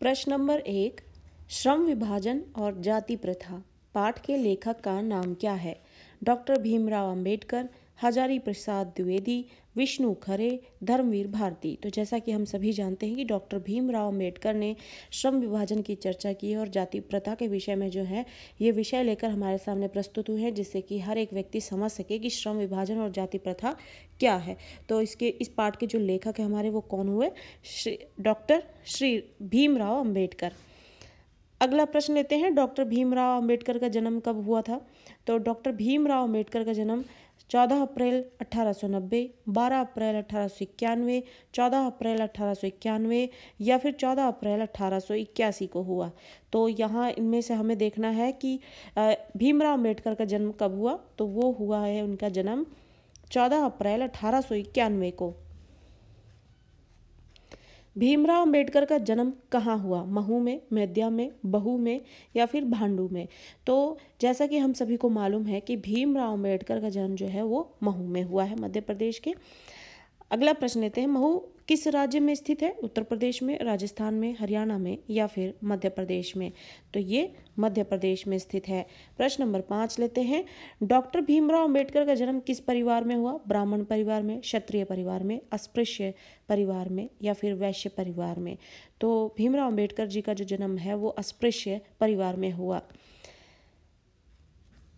प्रश्न नंबर 1, श्रम विभाजन और जाति प्रथा पाठ के लेखक का नाम क्या है? डॉक्टर भीमराव अंबेडकर, हजारी प्रसाद द्विवेदी, विष्णु खरे, धर्मवीर भारती। तो जैसा कि हम सभी जानते हैं कि डॉक्टर भीमराव अंबेडकर ने श्रम विभाजन की चर्चा की और जाति प्रथा के विषय में जो है ये विषय लेकर हमारे सामने प्रस्तुत हुए हैं, जिससे कि हर एक व्यक्ति समझ सके कि श्रम विभाजन और जाति प्रथा क्या है। तो इस पाठ के जो लेखक हैं हमारे वो कौन हुए? डॉक्टर श्री भीमराव अंबेडकर। अगला प्रश्न लेते हैं, डॉक्टर भीमराव अंबेडकर का जन्म कब हुआ था? तो डॉक्टर भीमराव अंबेडकर का जन्म 14 अप्रैल 1890, 12 अप्रैल 1891, 14 अप्रैल 1891 या फिर 14 अप्रैल 1881 को हुआ। तो यहाँ इनमें से हमें देखना है कि भीमराव अंबेडकर का जन्म कब हुआ। तो वो हुआ है उनका जन्म 14 अप्रैल 1891 को। भीमराव अंबेडकर का जन्म कहाँ हुआ? महू में, मेद्या में, बहू में या फिर भांडू में? तो जैसा कि हम सभी को मालूम है कि भीमराव अंबेडकर का जन्म जो है वो महू में हुआ है, मध्य प्रदेश के। अगला प्रश्न लेते हैं, महू किस राज्य में स्थित है? उत्तर प्रदेश में, राजस्थान में, हरियाणा में या फिर मध्य प्रदेश में? तो ये मध्य प्रदेश में स्थित है। प्रश्न नंबर 5 लेते हैं, डॉक्टर भीमराव अंबेडकर का जन्म किस परिवार में हुआ? ब्राह्मण परिवार में, क्षत्रिय परिवार में, अस्पृश्य परिवार में या फिर वैश्य परिवार में? तो भीमराव अंबेडकर जी का जो जन्म है वो अस्पृश्य परिवार में हुआ।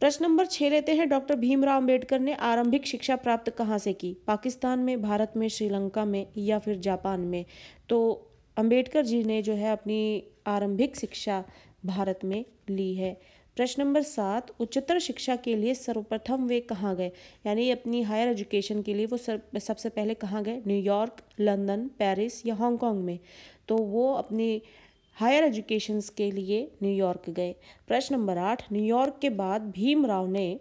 प्रश्न नंबर 6 लेते हैं, डॉक्टर भीमराव अंबेडकर ने आरंभिक शिक्षा प्राप्त कहाँ से की? पाकिस्तान में, भारत में, श्रीलंका में या फिर जापान में? तो अंबेडकर जी ने जो है अपनी आरंभिक शिक्षा भारत में ली है। प्रश्न नंबर 7, उच्चतर शिक्षा के लिए सर्वप्रथम वे कहाँ गए? यानी अपनी हायर एजुकेशन के लिए वो सबसे पहले कहाँ गए? न्यूयॉर्क, लंदन, पेरिस या हांगकांग में? तो वो अपनी हायर एजुकेशंस के लिए न्यूयॉर्क गए। प्रश्न नंबर 8, न्यूयॉर्क के बाद भीमराव ने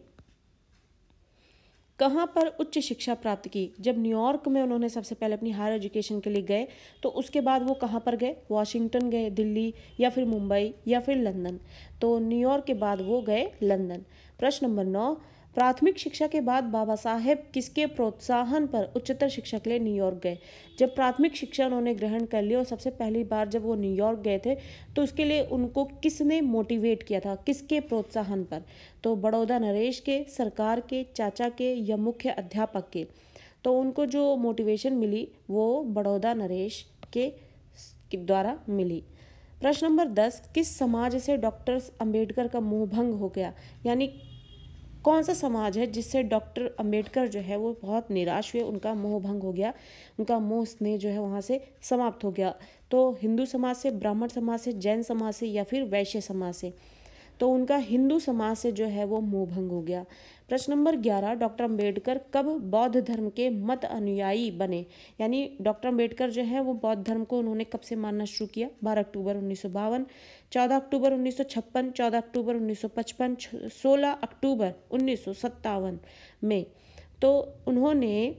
कहाँ पर उच्च शिक्षा प्राप्त की? जब न्यूयॉर्क में उन्होंने सबसे पहले अपनी हायर एजुकेशन के लिए गए तो उसके बाद वो कहाँ पर गए? वॉशिंगटन गए, दिल्ली या फिर मुंबई या फिर लंदन? तो न्यूयॉर्क के बाद वो गए लंदन। प्रश्न नंबर 9, प्राथमिक शिक्षा के बाद बाबा साहेब किसके प्रोत्साहन पर उच्चतर शिक्षा के लिए न्यूयॉर्क गए? जब प्राथमिक शिक्षा उन्होंने ग्रहण कर ली और सबसे पहली बार जब वो न्यूयॉर्क गए थे तो उसके लिए उनको किसने मोटिवेट किया था? किसके प्रोत्साहन पर? तो बड़ौदा नरेश के, सरकार के, चाचा के या मुख्य अध्यापक के? तो उनको जो मोटिवेशन मिली वो बड़ौदा नरेश के द्वारा मिली। प्रश्न नंबर 10, किस समाज से डॉक्टर अंबेडकर का मोह भंग हो गया? यानी कौन सा समाज है जिससे डॉक्टर अंबेडकर जो है वो बहुत निराश हुए, उनका मोह भंग हो गया, उनका मोह स्नेह जो है वहाँ से समाप्त हो गया? तो हिंदू समाज से, ब्राह्मण समाज से, जैन समाज से या फिर वैश्य समाज से? तो उनका हिंदू समाज से जो है वो मोह भंग हो गया। प्रश्न नंबर 11, डॉक्टर अंबेडकर कब बौद्ध धर्म के मत अनुयायी बने? यानी डॉक्टर अंबेडकर जो है वो बौद्ध धर्म को उन्होंने कब से मानना शुरू किया? 12 अक्टूबर 1952, 14 अक्टूबर 1956, 14 अक्टूबर 1955, 16 अक्टूबर 1957 में? तो उन्होंने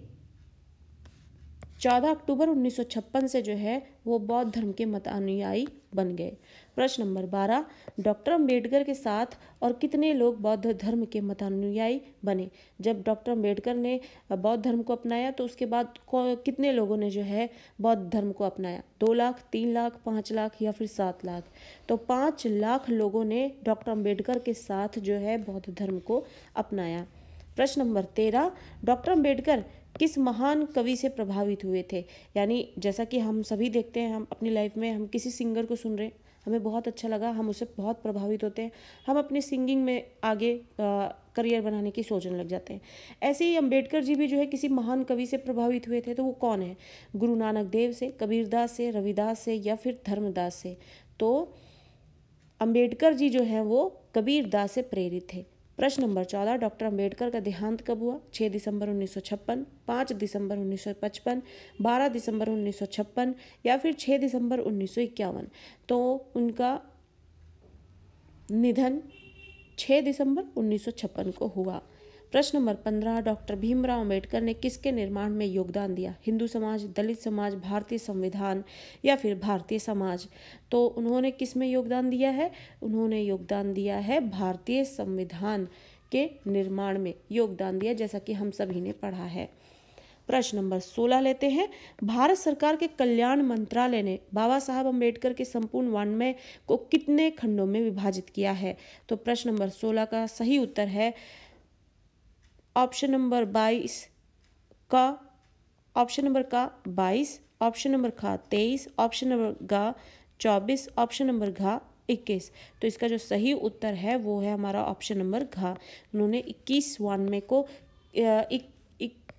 14 अक्टूबर 1956 से जो है वो बौद्ध धर्म के मत अनुयायी बन गए। प्रश्न नंबर 12, डॉक्टर अंबेडकर के साथ और कितने लोग बौद्ध धर्म के मत अनुयायी बने? जब डॉक्टर अंबेडकर ने बौद्ध धर्म को अपनाया तो उसके बाद कितने लोगों ने जो है बौद्ध धर्म को अपनाया? 2 लाख, 3 लाख, 5 लाख या फिर 7 लाख? तो 5 लाख लोगों ने डॉक्टर अंबेडकर के साथ जो है बौद्ध धर्म को अपनाया। प्रश्न नंबर 13, डॉक्टर अंबेडकर किस महान कवि से प्रभावित हुए थे? यानी जैसा कि हम सभी देखते हैं, हम अपनी लाइफ में हम किसी सिंगर को सुन रहे हैं, हमें बहुत अच्छा लगा, हम उससे बहुत प्रभावित होते हैं, हम अपनी सिंगिंग में आगे करियर बनाने की सोचने लग जाते हैं। ऐसे ही अंबेडकर जी भी जो है किसी महान कवि से प्रभावित हुए थे। तो वो कौन है? गुरु नानक देव से, कबीरदास से, रविदास से या फिर धर्मदास से? तो अंबेडकर जी जो है वो कबीरदास से प्रेरित थे। प्रश्न नंबर 14, डॉक्टर अंबेडकर का देहांत कब हुआ? 6 दिसंबर 1956, 5 दिसंबर 1955, 12 दिसंबर 1956 या फिर 6 दिसंबर 1951? तो उनका निधन 6 दिसंबर 1956 को हुआ। प्रश्न नंबर 15, डॉक्टर भीमराव अंबेडकर ने किसके निर्माण में योगदान दिया? हिंदू समाज, दलित समाज, भारतीय संविधान या फिर भारतीय समाज? तो उन्होंने किस में योगदान दिया है? उन्होंने योगदान दिया है भारतीय संविधान के निर्माण में योगदान दिया, जैसा कि हम सभी ने पढ़ा है। प्रश्न नंबर 16 लेते हैं। भारत सरकार के कल्याण मंत्रालय ने बाबा साहब अम्बेडकर के संपूर्ण वाङ्मय को कितने खंडों में विभाजित किया है? तो प्रश्न नंबर 16 का सही उत्तर है ऑप्शन नंबर 22 का, ऑप्शन नंबर का 22, ऑप्शन नंबर खा 23, ऑप्शन नंबर गा 24, ऑप्शन नंबर घा 21। तो इसका जो सही उत्तर है वो है हमारा ऑप्शन नंबर घा। उन्होंने 21 वाङ्मय को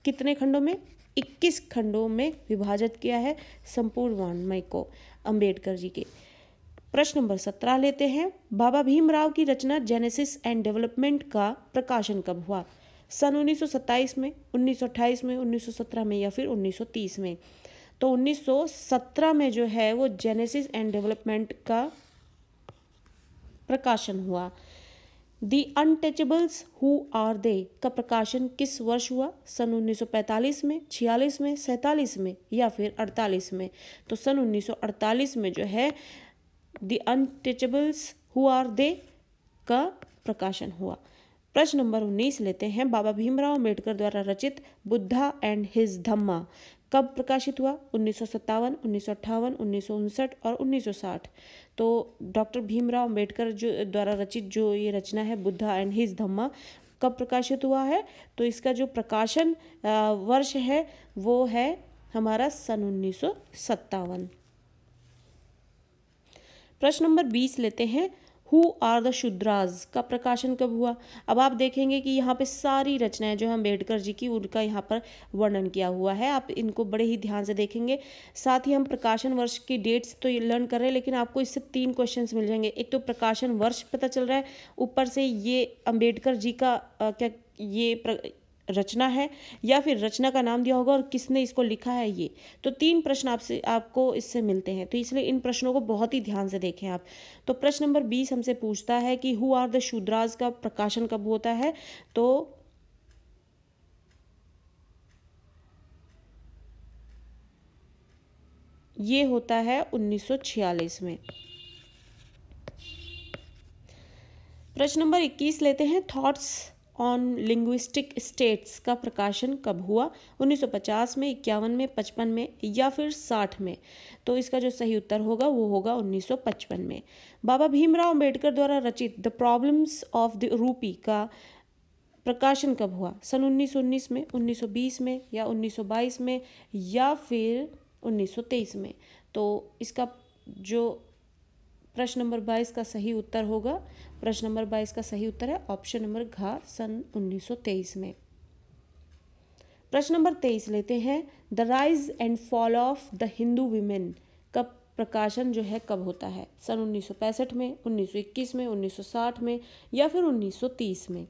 कितने खंडों में? 21 खंडों में विभाजित किया है संपूर्ण वाङ्मय को अंबेडकर जी के। प्रश्न नंबर 17 लेते हैं। बाबा भीमराव की रचना जेनेसिस एंड डेवलपमेंट का प्रकाशन कब हुआ? सन 1927 में, 1928 में, 1917 में या फिर 1930 में? तो 1917 में जो है वो जेनेसिस एंड डेवलपमेंट का प्रकाशन हुआ। दी अनटचेबल्स हु आर दे का प्रकाशन किस वर्ष हुआ? सन 1945 में, 46 में, 47 में या फिर 48 में? तो सन 1948 में जो है दी अनटचेबल्स हु आर दे का प्रकाशन हुआ। प्रश्न नंबर 19 लेते हैं। बाबा भीमराव अम्बेडकर द्वारा रचित बुद्धा एंड हिज धम्मा कब प्रकाशित हुआ? 1957, 1958, 1959 और 1960। तो डॉक्टर भीमराव अम्बेडकर जो द्वारा रचित जो ये रचना है बुद्धा एंड हिज धम्मा कब प्रकाशित हुआ है? तो इसका जो प्रकाशन वर्ष है वो है हमारा सन 1957। प्रश्न नंबर 20 लेते हैं। हु आर द शूद्राज का प्रकाशन कब हुआ? अब आप देखेंगे कि यहाँ पे सारी रचनाएं जो है अम्बेडकर जी की उनका यहाँ पर वर्णन किया हुआ है। आप इनको बड़े ही ध्यान से देखेंगे। साथ ही हम प्रकाशन वर्ष की डेट्स तो ये लर्न कर रहे हैं, लेकिन आपको इससे 3 क्वेश्चंस मिल जाएंगे। एक तो प्रकाशन वर्ष पता चल रहा है, ऊपर से ये अम्बेडकर जी का क्या ये रचना है या फिर रचना का नाम दिया होगा और किसने इसको लिखा है ये। तो 3 प्रश्न आपको इससे मिलते हैं, तो इसलिए इन प्रश्नों को बहुत ही ध्यान से देखें आप। तो प्रश्न नंबर 20 हमसे पूछता है कि हु आर द शूद्राज का प्रकाशन कब होता है? तो ये होता है 1946 में। प्रश्न नंबर 21 लेते हैं। थॉट्स ऑन लिंग्विस्टिक स्टेट्स का प्रकाशन कब हुआ? 1950 में, 51 में, 55 में या फिर 60 में? तो इसका जो सही उत्तर होगा वो होगा 1955 में। बाबा भीमराव अम्बेडकर द्वारा रचित the problems of the rupee का प्रकाशन कब हुआ? सन 1919 में, 1920 में या 1922 में या फिर 1923 में? तो इसका जो प्रश्न नंबर 22 का सही उत्तर होगा, प्रश्न नंबर 22 का सही उत्तर है ऑप्शन नंबर घ सन 1923 में। प्रश्न नंबर 23 लेते हैं। The rise and fall of the Hindu women का प्रकाशन जो है कब होता है? सन 1965 में, 1921 में, 1960 में या फिर 1930 में?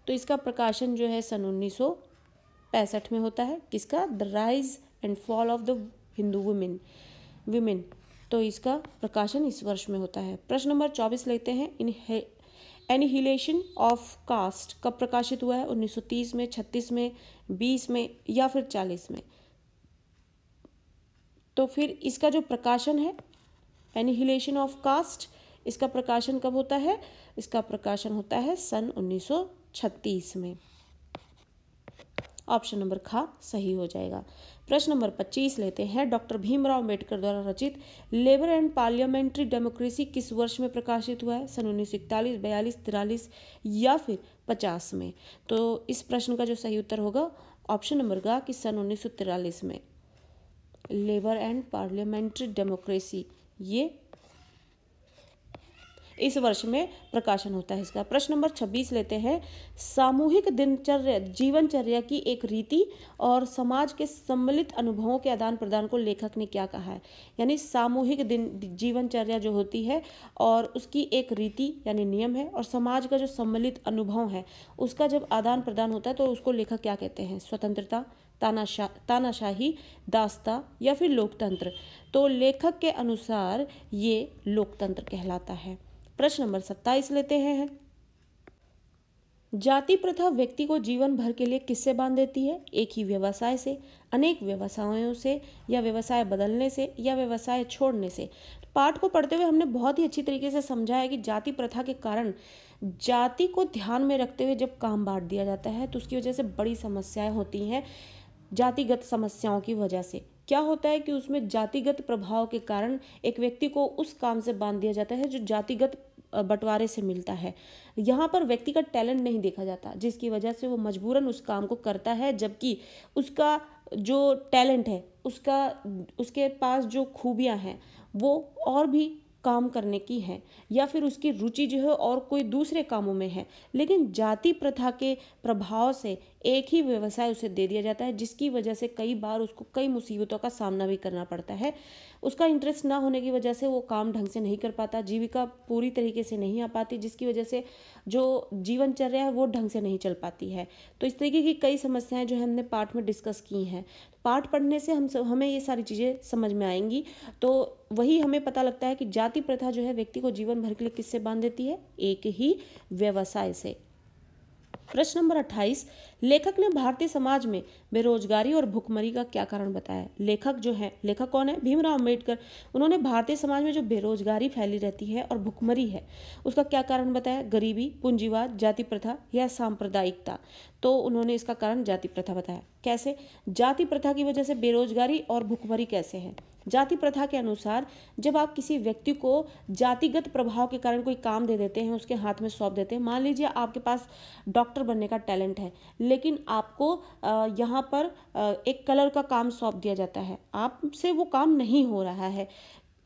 तो इसका प्रकाशन जो है सन 1965 में होता है। किसका? The rise and fall of the Hindu women. तो इसका प्रकाशन इस वर्ष में होता है। प्रश्न नंबर 24 लेते हैं। एनिहिलेशन ऑफ कास्ट कब प्रकाशित हुआ है? 1930 में, 36 में, 20 में या फिर 40 में? तो फिर इसका जो प्रकाशन है एनिहिलेशन ऑफ कास्ट, इसका प्रकाशन कब होता है? इसका प्रकाशन होता है सन 1936 में। ऑप्शन नंबर खा सही हो जाएगा। प्रश्न नंबर 25 लेते हैं। डॉक्टर भीमराव अम्बेडकर द्वारा रचित लेबर एंड पार्लियामेंट्री डेमोक्रेसी किस वर्ष में प्रकाशित हुआ है? सन 1941, 42, 43 या फिर 50 में? तो इस प्रश्न का जो सही उत्तर होगा ऑप्शन नंबर का कि सन 1943 में। लेबर एंड पार्लियामेंट्री डेमोक्रेसी ये इस वर्ष में प्रकाशन होता है इसका। प्रश्न नंबर 26 लेते हैं। सामूहिक दिनचर्या जीवनचर्या की एक रीति और समाज के सम्मिलित अनुभवों के आदान प्रदान को लेखक ने क्या कहा है? यानी सामूहिक जीवनचर्या जो होती है और उसकी एक रीति यानी नियम है, और समाज का जो सम्मिलित अनुभव है उसका जब आदान प्रदान होता है तो उसको लेखक क्या कहते हैं? स्वतंत्रता, तानाशाही, दासता या फिर लोकतंत्र? तो लेखक के अनुसार ये लोकतंत्र कहलाता है। प्रश्न नंबर 27 लेते हैं। जाति प्रथा व्यक्ति को जीवन भर के लिए किससे बांध देती है? एक ही व्यवसाय से, अनेक व्यवसायों से, या व्यवसाय बदलने से, या व्यवसाय छोड़ने से। पाठ को पढ़ते हुए हमने बहुत ही अच्छी तरीके से समझा है कि जाति प्रथा के कारण जाति को ध्यान में रखते हुए जब काम बांट दिया जाता है तो उसकी वजह से बड़ी समस्याएं होती हैं। जातिगत समस्याओं की वजह से क्या होता है कि उसमें जातिगत प्रभाव के कारण एक व्यक्ति को उस काम से बांध दिया जाता है जो जातिगत बंटवारे से मिलता है। यहाँ पर व्यक्ति का टैलेंट नहीं देखा जाता, जिसकी वजह से वो मजबूरन उस काम को करता है, जबकि उसका जो टैलेंट है, उसके पास जो खूबियाँ हैं वो और भी काम करने की है, या फिर उसकी रुचि जो है और कोई दूसरे कामों में है। लेकिन जाति प्रथा के प्रभाव से एक ही व्यवसाय उसे दे दिया जाता है, जिसकी वजह से कई बार उसको कई मुसीबतों का सामना भी करना पड़ता है। उसका इंटरेस्ट ना होने की वजह से वो काम ढंग से नहीं कर पाता, जीविका पूरी तरीके से नहीं आ पाती, जिसकी वजह से जो जीवनचर्या है वो ढंग से नहीं चल पाती है। तो इस तरीके की कई समस्याएं जो हमने पाठ में डिस्कस की हैं। पाठ पढ़ने से हमें ये सारी चीज़ें समझ में आएंगी। तो वही हमें पता लगता है कि जाति प्रथा जो है व्यक्ति को जीवन भर के लिए किससे बांध देती है? एक ही व्यवसाय से। प्रश्न नंबर 28, लेखक ने भारतीय समाज में बेरोजगारी और भुखमरी का क्या कारण बताया? लेखक कौन है? भीमराव अम्बेडकर। उन्होंने भारतीय समाज में जो बेरोजगारी फैली रहती है और भुखमरी है उसका क्या कारण बताया? गरीबी, पूंजीवाद, जाति प्रथा या सांप्रदायिकता। तो उन्होंने इसका कारण जाति प्रथा बताया। कैसे? जाति प्रथा की वजह से बेरोजगारी और भुखमरी कैसे है? जाति प्रथा के अनुसार जब आप किसी व्यक्ति को जातिगत प्रभाव के कारण कोई काम दे देते हैं, उसके हाथ में सौंप देते हैं, मान लीजिए आपके पास डॉक्टर बनने का टैलेंट है, लेकिन आपको यहाँ पर एक कलर का काम सौंप दिया जाता है, आपसे वो काम नहीं हो रहा है,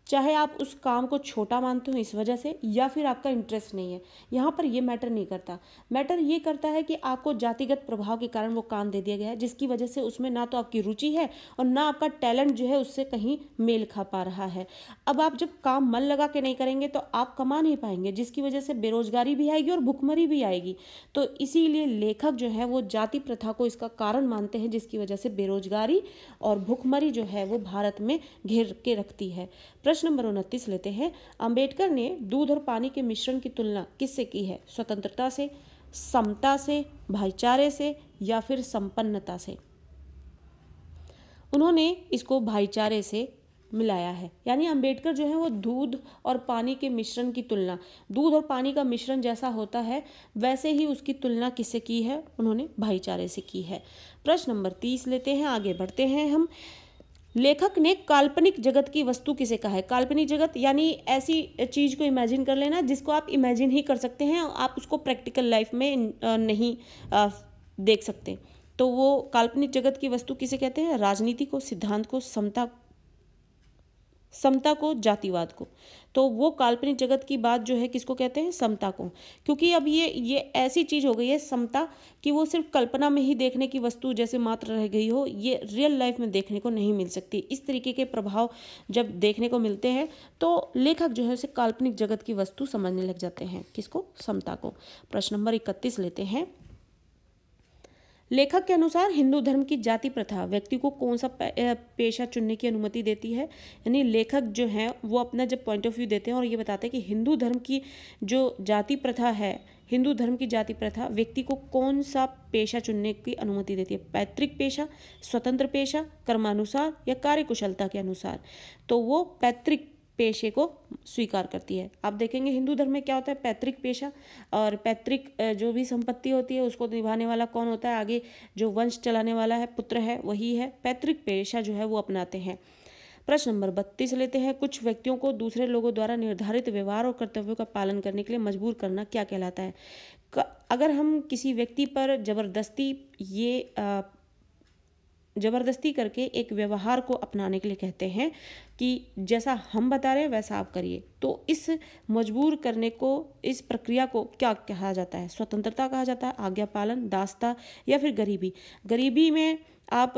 चाहे आप उस काम को छोटा मानते हो इस वजह से, या फिर आपका इंटरेस्ट नहीं है। यहाँ पर ये मैटर नहीं करता। मैटर ये करता है कि आपको जातिगत प्रभाव के कारण वो काम दे दिया गया है, जिसकी वजह से उसमें ना तो आपकी रुचि है और ना आपका टैलेंट जो है उससे कहीं मेल खा पा रहा है। अब आप जब काम मन लगा के नहीं करेंगे तो आप कमा नहीं पाएंगे, जिसकी वजह से बेरोजगारी भी आएगी और भुखमरी भी आएगी। तो इसीलिए लेखक जो है वो जाति प्रथा को इसका कारण मानते हैं, जिसकी वजह से बेरोजगारी और भुखमरी जो है वो भारत में घेर के रखती है। प्रश्न नंबर 29 लेते हैं। अंबेडकर ने दूध और पानी के मिश्रण की तुलना किससे की है? स्वतंत्रता से, समता से, भाईचारे से, या फिर संपन्नता से। उन्होंने इसको भाईचारे से मिलाया है। यानी अंबेडकर जो है वो दूध और पानी के मिश्रण की तुलना, दूध और पानी का मिश्रण जैसा होता है वैसे ही उसकी तुलना किससे की है? उन्होंने भाईचारे से की है। प्रश्न नंबर 30 लेते हैं, आगे बढ़ते हैं हम। लेखक ने काल्पनिक जगत की वस्तु किसे कहा है? काल्पनिक जगत यानी ऐसी चीज को इमेजिन कर लेना जिसको आप इमेजिन ही कर सकते हैं, आप उसको प्रैक्टिकल लाइफ में नहीं देख सकते। तो वो काल्पनिक जगत की वस्तु किसे कहते हैं? राजनीति को, सिद्धांत को, समता को, जातिवाद को। तो वो काल्पनिक जगत की बात जो है किसको कहते हैं? समता को। क्योंकि अब ये ऐसी चीज हो गई है समता कि वो सिर्फ कल्पना में ही देखने की वस्तु जैसे मात्र रह गई हो, ये रियल लाइफ में देखने को नहीं मिल सकती। इस तरीके के प्रभाव जब देखने को मिलते हैं तो लेखक जो है उसे काल्पनिक जगत की वस्तु समझने लग जाते हैं। किसको? समता को। प्रश्न नंबर 31 लेते हैं। लेखक के अनुसार हिंदू धर्म की जाति प्रथा व्यक्ति को कौन सा पेशा चुनने की अनुमति देती है? यानी लेखक जो है वो अपना जब पॉइंट ऑफ व्यू देते हैं और ये बताते हैं कि हिंदू धर्म की जो जाति प्रथा है, हिंदू धर्म की जाति प्रथा व्यक्ति को कौन सा पेशा चुनने की अनुमति देती है? पैतृक पेशा, स्वतंत्र पेशा, कर्मानुसार या कार्यकुशलता के अनुसार। तो वो पैतृक पेशे को स्वीकार करती है। आप देखेंगे हिंदू धर्म में क्या होता है? पैतृक पेशा, और पैतृक जो भी संपत्ति होती है उसको निभाने वाला कौन होता है? आगे जो वंश चलाने वाला है, पुत्र है, वही है। पैतृक पेशा जो है वो अपनाते हैं। प्रश्न नंबर 32 लेते हैं। कुछ व्यक्तियों को दूसरे लोगों द्वारा निर्धारित व्यवहार और कर्तव्यों का पालन करने के लिए मजबूर करना क्या कहलाता है? अगर हम किसी व्यक्ति पर जबरदस्ती करके एक व्यवहार को अपनाने के लिए कहते हैं कि जैसा हम बता रहे हैं वैसा आप करिए, तो इस मजबूर करने को, इस प्रक्रिया को क्या कहा जाता है? स्वतंत्रता कहा जाता है, आज्ञा पालन, दासता, या फिर गरीबी। गरीबी में आप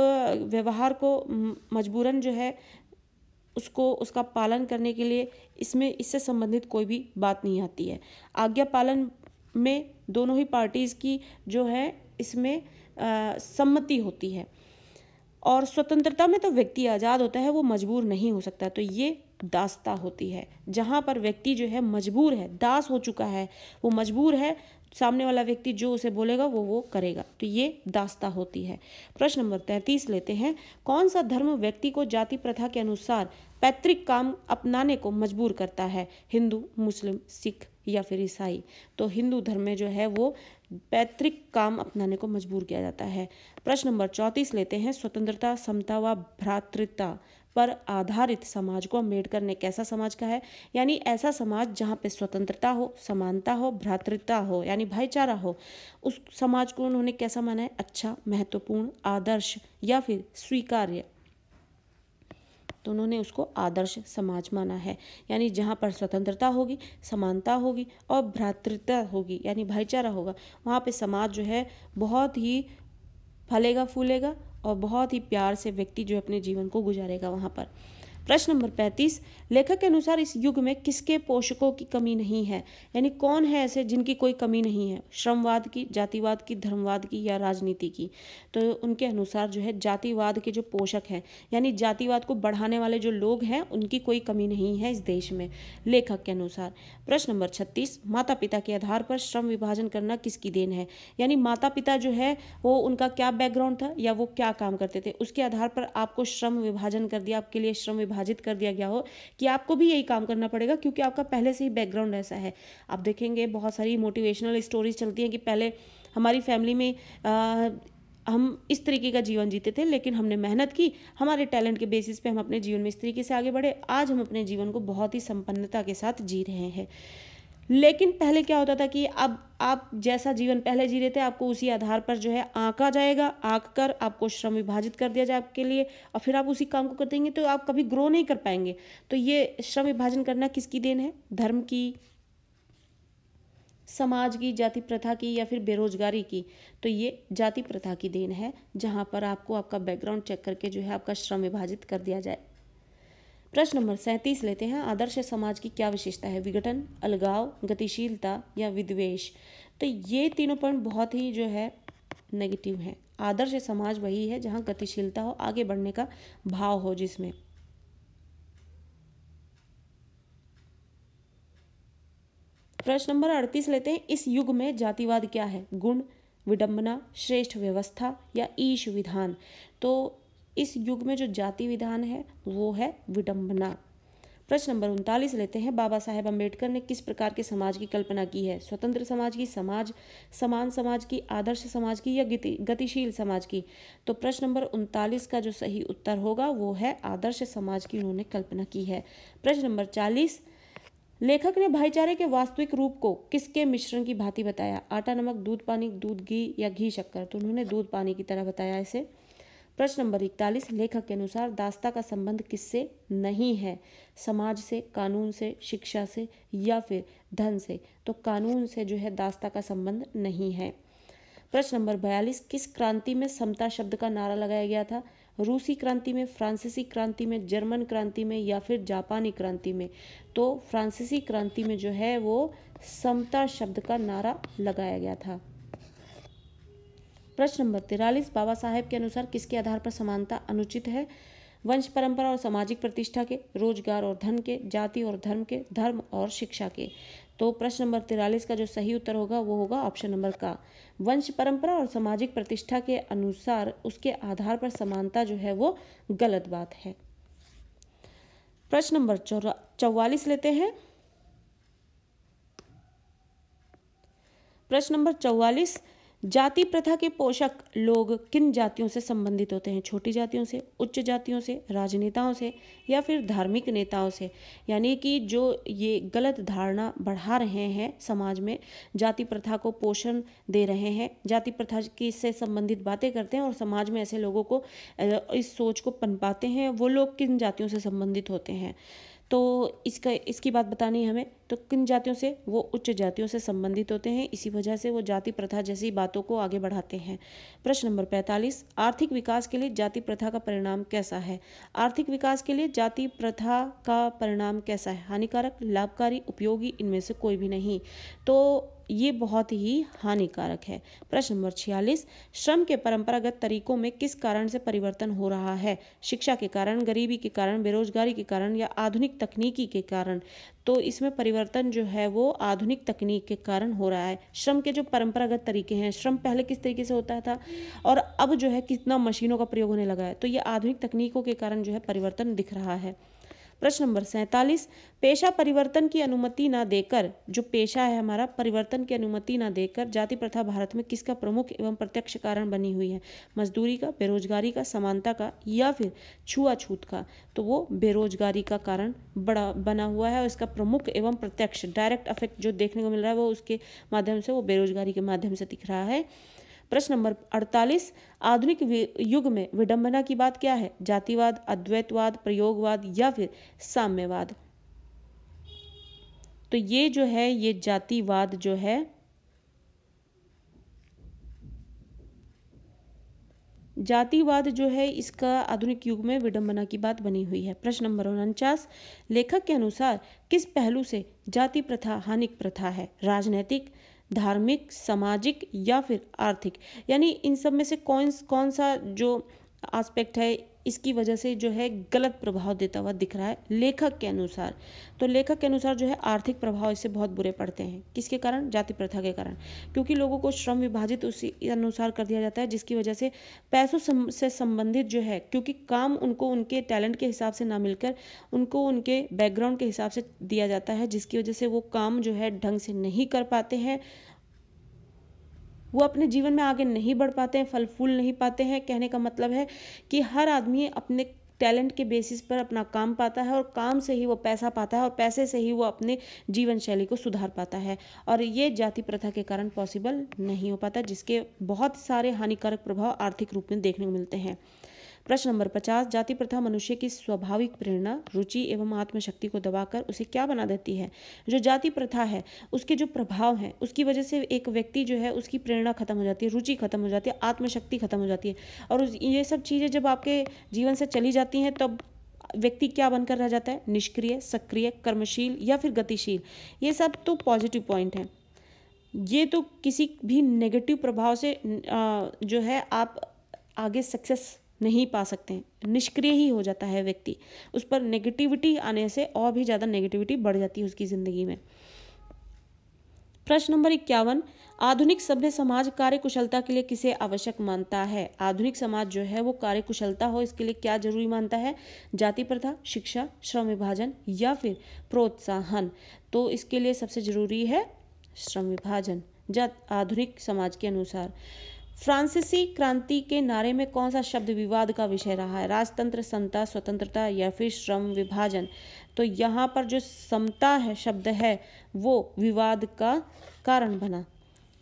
व्यवहार को मजबूरन जो है उसका पालन करने के लिए इससे संबंधित कोई भी बात नहीं आती है। आज्ञा पालन में दोनों ही पार्टीज की जो है इसमें सम्मति होती है, और स्वतंत्रता में तो व्यक्ति आज़ाद होता है, वो मजबूर नहीं हो सकता। तो ये दासता होती है, जहाँ पर व्यक्ति जो है मजबूर है, दास हो चुका है, वो मजबूर है, सामने वाला व्यक्ति जो उसे बोलेगा वो करेगा, तो ये दास्ता होती है। प्रश्न नंबर 33 लेते हैं, कौन सा धर्म व्यक्ति को जाति प्रथा के अनुसार पैतृक काम अपनाने को मजबूर करता है? हिंदू, मुस्लिम, सिख या फिर ईसाई? तो हिंदू धर्म में जो है वो पैतृक काम अपनाने को मजबूर किया जाता है। प्रश्न नंबर 34 लेते हैं, स्वतंत्रता, समता व भ्रातृता पर आधारित समाज को अम्बेडकर ने कैसा समाज कहा है? यानी ऐसा समाज जहाँ पे स्वतंत्रता हो, समानता हो, भ्रातृता हो यानी भाईचारा हो, उस समाज को उन्होंने कैसा माना है? अच्छा, महत्वपूर्ण, आदर्श या फिर स्वीकार्य? तो उन्होंने उसको आदर्श समाज माना है। यानी जहाँ पर स्वतंत्रता होगी, समानता होगी और भ्रातृता होगी यानी भाईचारा होगा, वहाँ पे समाज जो है बहुत ही फलेगा फूलेगा और बहुत ही प्यार से व्यक्ति जो अपने जीवन को गुजारेगा वहाँ पर। प्रश्न नंबर 35, लेखक के अनुसार इस युग में किसके पोषकों की कमी नहीं है? यानी कौन है ऐसे जिनकी कोई कमी नहीं है? श्रमवाद की, जातिवाद की, धर्मवाद की या राजनीति की? तो उनके अनुसार जो है जातिवाद के जो पोषक हैं यानी जातिवाद को बढ़ाने वाले जो लोग हैं उनकी कोई कमी नहीं है इस देश में, लेखक के अनुसार। प्रश्न नंबर 36, माता पिता के आधार पर श्रम विभाजन करना किसकी देन है? यानी माता पिता जो है वो उनका क्या बैकग्राउंड था या वो क्या काम करते थे, उसके आधार पर आपको श्रम विभाजन कर दिया, आपके लिए श्रम विभाजित कर दिया गया हो कि आपको भी यही काम करना पड़ेगा क्योंकि आपका पहले से ही बैकग्राउंड ऐसा है। आप देखेंगे बहुत सारी मोटिवेशनल स्टोरीज चलती हैं कि पहले हमारी फैमिली में हम इस तरीके का जीवन जीते थे, लेकिन हमने मेहनत की, हमारे टैलेंट के बेसिस पे हम अपने जीवन में इस तरीके से आगे बढ़े, आज हम अपने जीवन को बहुत ही संपन्नता के साथ जी रहे हैं। लेकिन पहले क्या होता था कि अब आप जैसा जीवन पहले जी रहे थे आपको उसी आधार पर जो है आंका जाएगा, आंक कर आपको श्रम विभाजित कर दिया जाए आपके लिए और फिर आप उसी काम को कर देंगे तो आप कभी ग्रो नहीं कर पाएंगे। तो ये श्रम विभाजन करना किसकी देन है? धर्म की, समाज की, जाति प्रथा की या फिर बेरोजगारी की? तो ये जाति प्रथा की देन है जहाँ पर आपको आपका बैकग्राउंड चेक करके जो है आपका श्रम विभाजित कर दिया जाए। प्रश्न नंबर 37 लेते हैं, आदर्श समाज की क्या विशेषता है? विघटन, अलगाव, गतिशीलता या विद्वेष? तो ये तीनों पॉइंट बहुत ही जो है नेगेटिव है। आदर्श समाज वही है जहाँ गतिशीलता हो, आगे बढ़ने का भाव हो जिसमें। प्रश्न नंबर 38 लेते हैं, इस युग में जातिवाद क्या है? गुण, विडंबना, श्रेष्ठ व्यवस्था या ईश विधान? तो इस युग में जो जाति विधान है वो है विडंबना। प्रश्न नंबर 39 लेते हैं, बाबा साहेब अम्बेडकर ने किस प्रकार के समाज की कल्पना की है? स्वतंत्र समाज की, समान समाज की, आदर्श समाज की या गतिशील समाज की? तो प्रश्न नंबर 39 का जो सही उत्तर होगा वो है आदर्श समाज की उन्होंने कल्पना की है। प्रश्न नंबर 40, लेखक ने भाईचारे के वास्तविक रूप को किसके मिश्रण की भांति बताया? आटा, नमक, दूध, पानी, दूध, घी या घी, शक्कर? तो उन्होंने दूध पानी की तरह बताया इसे। प्रश्न नंबर 41, लेखक के अनुसार दास्ता का संबंध किससे नहीं है? समाज से, कानून से, शिक्षा से या फिर धन से? तो कानून से जो है दास्ता का संबंध नहीं है। प्रश्न नंबर 42, किस क्रांति में समता शब्द का नारा लगाया गया था? रूसी क्रांति में, फ्रांसीसी क्रांति में, जर्मन क्रांति में या फिर जापानी क्रांति में? तो फ्रांसीसी क्रांति में जो है वो समता शब्द का नारा लगाया गया था। प्रश्न नंबर 43, बाबा साहेब के अनुसार किसके आधार पर समानता अनुचित है? वंश परंपरा और सामाजिक प्रतिष्ठा के, रोजगार और धन के, जाति और धर्म के, धर्म और शिक्षा के? तो प्रश्न नंबर 43 का जो सही उत्तर होगा वो होगा ऑप्शन नंबर का, वंश परंपरा और सामाजिक प्रतिष्ठा के अनुसार उसके आधार पर समानता जो है वो गलत बात है। प्रश्न नंबर 44 लेते हैं। प्रश्न नंबर 44, जाति प्रथा के पोषक लोग किन जातियों से संबंधित होते हैं? छोटी जातियों से, उच्च जातियों से, राजनेताओं से या फिर धार्मिक नेताओं से? यानी कि जो ये गलत धारणा बढ़ा रहे हैं समाज में, जाति प्रथा को पोषण दे रहे हैं, जाति प्रथा की से संबंधित बातें करते हैं और समाज में ऐसे लोगों को इस सोच को पनपाते हैं, वो लोग किन जातियों से संबंधित होते हैं? तो इसकी बात बतानी है हमें। तो किन जातियों से? वो उच्च जातियों से संबंधित होते हैं, इसी वजह से वो जाति प्रथा जैसी बातों को आगे बढ़ाते हैं। प्रश्न नंबर 45, आर्थिक विकास के लिए जाति प्रथा का परिणाम कैसा है? आर्थिक विकास के लिए जाति प्रथा का परिणाम कैसा है? हानिकारक, लाभकारी, उपयोगी, इनमें से कोई भी नहीं। तो ये बहुत ही हानिकारक है। प्रश्न नंबर 46, श्रम के परंपरागत तरीकों में किस कारण से परिवर्तन हो रहा है? शिक्षा के कारण, गरीबी के कारण, बेरोजगारी के कारण या आधुनिक तकनीकी के कारण? तो इसमें परिवर्तन जो है वो आधुनिक तकनीक के कारण हो रहा है। श्रम के जो परंपरागत तरीके हैं, श्रम पहले किस तरीके से होता था और अब जो है कितना मशीनों का प्रयोग होने लगा है, तो ये आधुनिक तकनीकों के कारण जो है परिवर्तन दिख रहा है। प्रश्न नंबर 47, पेशा परिवर्तन की अनुमति ना देकर, जो पेशा है हमारा, परिवर्तन की अनुमति ना देकर जाति प्रथा भारत में किसका प्रमुख एवं प्रत्यक्ष कारण बनी हुई है? मजदूरी का, बेरोजगारी का, समानता का या फिर छुआछूत का? तो वो बेरोजगारी का कारण बड़ा बना हुआ है और इसका प्रमुख एवं प्रत्यक्ष डायरेक्ट इफेक्ट जो देखने को मिल रहा है वो उसके माध्यम से, वो बेरोजगारी के माध्यम से दिख रहा है। प्रश्न नंबर 48, आधुनिक युग में विडंबना की बात क्या है? जातिवाद, अद्वैतवाद, प्रयोगवाद या फिर साम्यवाद? तो ये जो है ये जातिवाद जो है, जातिवाद जो है इसका आधुनिक युग में विडंबना की बात बनी हुई है। प्रश्न नंबर 49, लेखक के अनुसार किस पहलू से जाति प्रथा हानिक प्रथा है? राजनैतिक, धार्मिक, सामाजिक या फिर आर्थिक? यानी इन सब में से कौन सा जो एस्पेक्ट है इसकी वजह से जो है गलत प्रभाव देता हुआ दिख रहा है लेखक के अनुसार? तो लेखक के अनुसार जो है आर्थिक प्रभाव इससे बहुत बुरे पड़ते हैं। किसके कारण? जाति प्रथा के कारण, क्योंकि लोगों को श्रम विभाजित उसी अनुसार कर दिया जाता है, जिसकी वजह से पैसों से संबंधित जो है, क्योंकि काम उनको उनके टैलेंट के हिसाब से ना मिलकर उनको उनके बैकग्राउंड के हिसाब से दिया जाता है, जिसकी वजह से वो काम जो है ढंग से नहीं कर पाते हैं, वो अपने जीवन में आगे नहीं बढ़ पाते हैं, फल फूल नहीं पाते हैं। कहने का मतलब है कि हर आदमी अपने टैलेंट के बेसिस पर अपना काम पाता है और काम से ही वो पैसा पाता है और पैसे से ही वो अपने जीवन शैली को सुधार पाता है, और ये जाति प्रथा के कारण पॉसिबल नहीं हो पाता, जिसके बहुत सारे हानिकारक प्रभाव आर्थिक रूप में देखने को मिलते हैं। प्रश्न नंबर 50, जाति प्रथा मनुष्य की स्वाभाविक प्रेरणा, रुचि एवं आत्मशक्ति को दबाकर उसे क्या बना देती है? जो जाति प्रथा है उसके जो प्रभाव हैं उसकी वजह से एक व्यक्ति जो है उसकी प्रेरणा खत्म हो जाती है, रुचि खत्म हो जाती है, आत्मशक्ति खत्म हो जाती है, और ये सब चीज़ें जब आपके जीवन से चली जाती हैं तब व्यक्ति क्या बनकर रह जाता है? निष्क्रिय, सक्रिय, कर्मशील या फिर गतिशील। ये सब तो पॉजिटिव पॉइंट हैं। ये तो किसी भी नेगेटिव प्रभाव से जो है आप आगे सक्सेस नहीं पा सकते हैं, निष्क्रिय ही हो जाता है व्यक्ति, उस पर नेगेटिविटी आने से और भी ज़्यादा नेगेटिविटी बढ़ जाती है उसकी ज़िंदगी में। प्रश्न नंबर 51, आधुनिक सभ्य समाज कार्यकुशलता के लिए किसे आवश्यक मानता है? आधुनिक समाज जो है वो कार्यकुशलता हो इसके लिए क्या जरूरी मानता है? जाति प्रथा, शिक्षा, श्रम विभाजन या फिर प्रोत्साहन? तो इसके लिए सबसे जरूरी है श्रम विभाजन आधुनिक समाज के अनुसार। फ्रांसीसी क्रांति के नारे में कौन सा शब्द विवाद का विषय रहा है? राजतंत्र, समता, स्वतंत्रता या फिर श्रम विभाजन? तो यहाँ पर जो समता है शब्द है वो विवाद का कारण बना।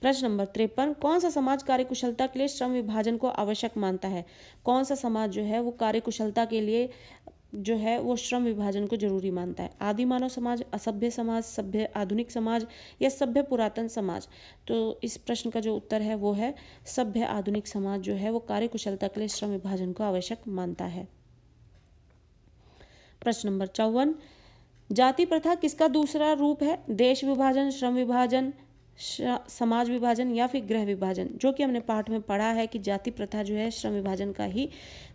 प्रश्न नंबर 53, कौन सा समाज कार्यकुशलता के लिए श्रम विभाजन को आवश्यक मानता है? कौन सा समाज जो है वो कार्यकुशलता के लिए जो है वो श्रम विभाजन को जरूरी मानता है? आदि मानव समाज, असभ्य समाज, सभ्य आधुनिक समाज या सभ्य पुरातन समाज? तो इस प्रश्न का जो उत्तर है वो है सभ्य आधुनिक समाज जो है वो कार्यकुशलता के लिए श्रम विभाजन को आवश्यक मानता है। प्रश्न नंबर 54, जाति प्रथा किसका दूसरा रूप है? देश विभाजन, श्रम विभाजन, समाज विभाजन या फिर गृह विभाजन? जो कि हमने पाठ में पढ़ा है कि जाति प्रथा जो है श्रम विभाजन का ही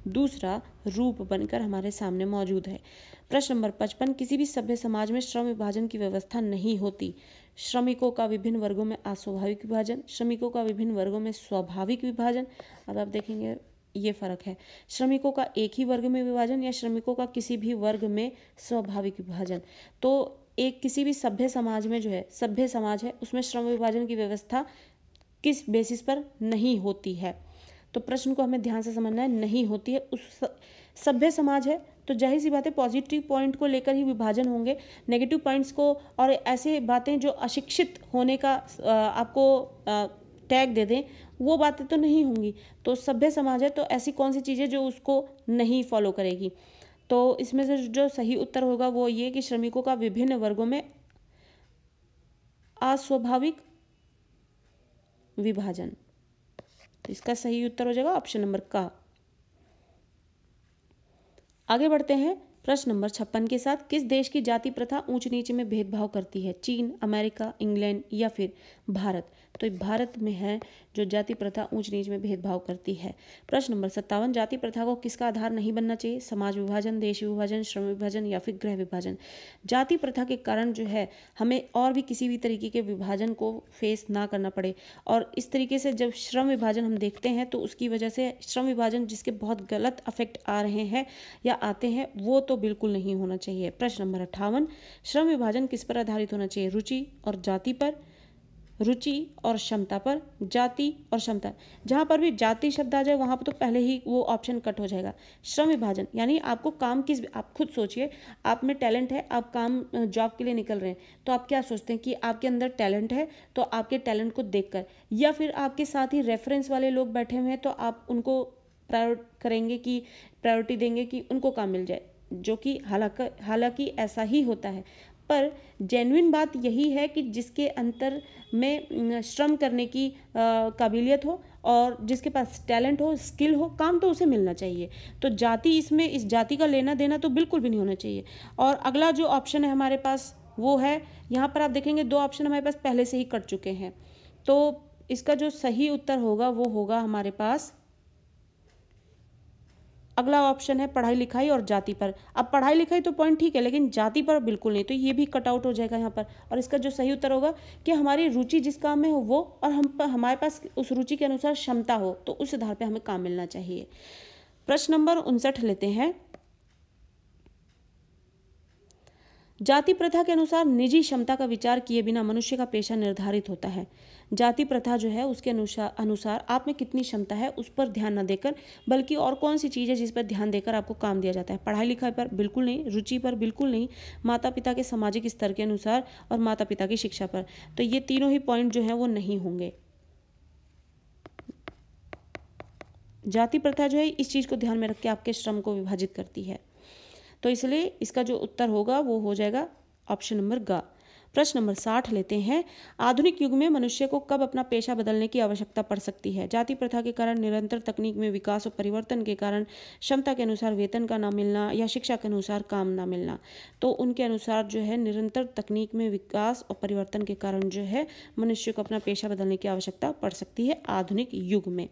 दूसरा रूप बनकर हमारे सामने मौजूद है। प्रश्न नंबर 55, किसी भी सभ्य समाज में श्रम विभाजन की व्यवस्था नहीं होती। श्रमिकों का विभिन्न वर्गों में अस्वाभाविक विभाजन, श्रमिकों का विभिन्न वर्गों में स्वाभाविक विभाजन। अब आप देखेंगे ये फर्क है, श्रमिकों का एक ही वर्ग में विभाजन या श्रमिकों का किसी भी वर्ग में स्वाभाविक विभाजन। तो एक किसी भी सभ्य समाज में जो है सभ्य समाज है उसमें श्रम विभाजन की व्यवस्था किस बेसिस पर नहीं होती है? तो प्रश्न को हमें ध्यान से समझना है, नहीं होती है। उस सभ्य समाज है तो जाहिर सी बात है पॉजिटिव पॉइंट को लेकर ही विभाजन होंगे, नेगेटिव पॉइंट्स को और ऐसे बातें जो अशिक्षित होने का आपको टैग दे दें वो बातें तो नहीं होंगी। तो सभ्य समाज है तो ऐसी कौन सी चीज़ें जो उसको नहीं फॉलो करेगी? तो इसमें से जो सही उत्तर होगा वो ये कि श्रमिकों का विभिन्न वर्गों में अस्वाभाविक विभाजन। तो इसका सही उत्तर हो जाएगा ऑप्शन नंबर का। आगे बढ़ते हैं प्रश्न नंबर 56 के साथ किस देश की जाति प्रथा ऊंच नीच में भेदभाव करती है? चीन, अमेरिका, इंग्लैंड या फिर भारत? तो भारत में है जो जाति प्रथा ऊंच नीच में भेदभाव करती है। प्रश्न नंबर 57 जाति प्रथा को किसका आधार नहीं बनना चाहिए? समाज विभाजन, देश विभाजन, श्रम विभाजन या फिर गृह विभाजन? जाति प्रथा के कारण जो है हमें और भी किसी भी तरीके के विभाजन को फेस ना करना पड़े, और इस तरीके से जब श्रम विभाजन हम देखते हैं तो उसकी वजह से श्रम विभाजन जिसके बहुत गलत इफेक्ट आ रहे हैं या आते हैं वो तो बिल्कुल नहीं होना चाहिए। प्रश्न नंबर 58 श्रम विभाजन किस पर आधारित होना चाहिए? रुचि और जाति पर, रुचि और क्षमता पर, जाति और क्षमता। जहाँ पर भी जाति शब्द आ जाए वहाँ पर तो पहले ही वो ऑप्शन कट हो जाएगा। श्रम विभाजन यानी आपको काम किस, आप खुद सोचिए, आप में टैलेंट है, आप काम जॉब के लिए निकल रहे हैं, तो आप क्या सोचते हैं कि आपके अंदर टैलेंट है तो आपके टैलेंट को देखकर, या फिर आपके साथ ही रेफरेंस वाले लोग बैठे हुए हैं तो आप उनको प्रायोरिटी देंगे कि उनको काम मिल जाए, जो कि हालांकि ऐसा ही होता है। पर जेन्युइन बात यही है कि जिसके अंतर में श्रम करने की काबिलियत हो और जिसके पास टैलेंट हो, स्किल हो, काम तो उसे मिलना चाहिए। तो जाति, इसमें इस जाति का लेना देना तो बिल्कुल भी नहीं होना चाहिए। और अगला जो ऑप्शन है हमारे पास वो है, यहाँ पर आप देखेंगे 2 ऑप्शन हमारे पास पहले से ही कट चुके हैं, तो इसका जो सही उत्तर होगा वो होगा हमारे पास अगला ऑप्शन है पढ़ाई लिखाई और जाति पर। अब पढ़ाई लिखाई तो पॉइंट ठीक है, लेकिन जाति पर बिल्कुल नहीं, तो ये भी कट आउट हो जाएगा यहाँ पर। और इसका जो सही उत्तर होगा कि हमारी रुचि जिस काम में हो वो, और हमारे पास उस रुचि के अनुसार क्षमता हो, तो उस आधार पर हमें काम मिलना चाहिए। प्रश्न नंबर 59 लेते हैं। जाति प्रथा के अनुसार निजी क्षमता का विचार किए बिना मनुष्य का पेशा निर्धारित होता है। जाति प्रथा जो है उसके अनुसार आप में कितनी क्षमता है उस पर ध्यान न देकर, बल्कि और कौन सी चीज़ है जिस पर ध्यान देकर आपको काम दिया जाता है? पढ़ाई लिखाई पर बिल्कुल नहीं, रुचि पर बिल्कुल नहीं, माता पिता के सामाजिक स्तर के अनुसार और माता पिता की शिक्षा पर। तो ये तीनों ही पॉइंट जो है वो नहीं होंगे। जाति प्रथा जो है इस चीज़ को ध्यान में रख के आपके श्रम को विभाजित करती है, तो इसलिए इसका जो उत्तर होगा वो हो जाएगा ऑप्शन नंबर ग। प्रश्न नंबर 60 लेते हैं। आधुनिक युग में मनुष्य को कब अपना पेशा बदलने की आवश्यकता पड़ सकती है? जाति प्रथा के कारण, निरंतर तकनीक में विकास और परिवर्तन के कारण, क्षमता के अनुसार वेतन का ना मिलना, या शिक्षा के अनुसार काम ना मिलना? तो उनके अनुसार जो है निरंतर तकनीक में विकास और परिवर्तन के कारण जो है मनुष्य को अपना पेशा बदलने की आवश्यकता पड़ सकती है आधुनिक युग में।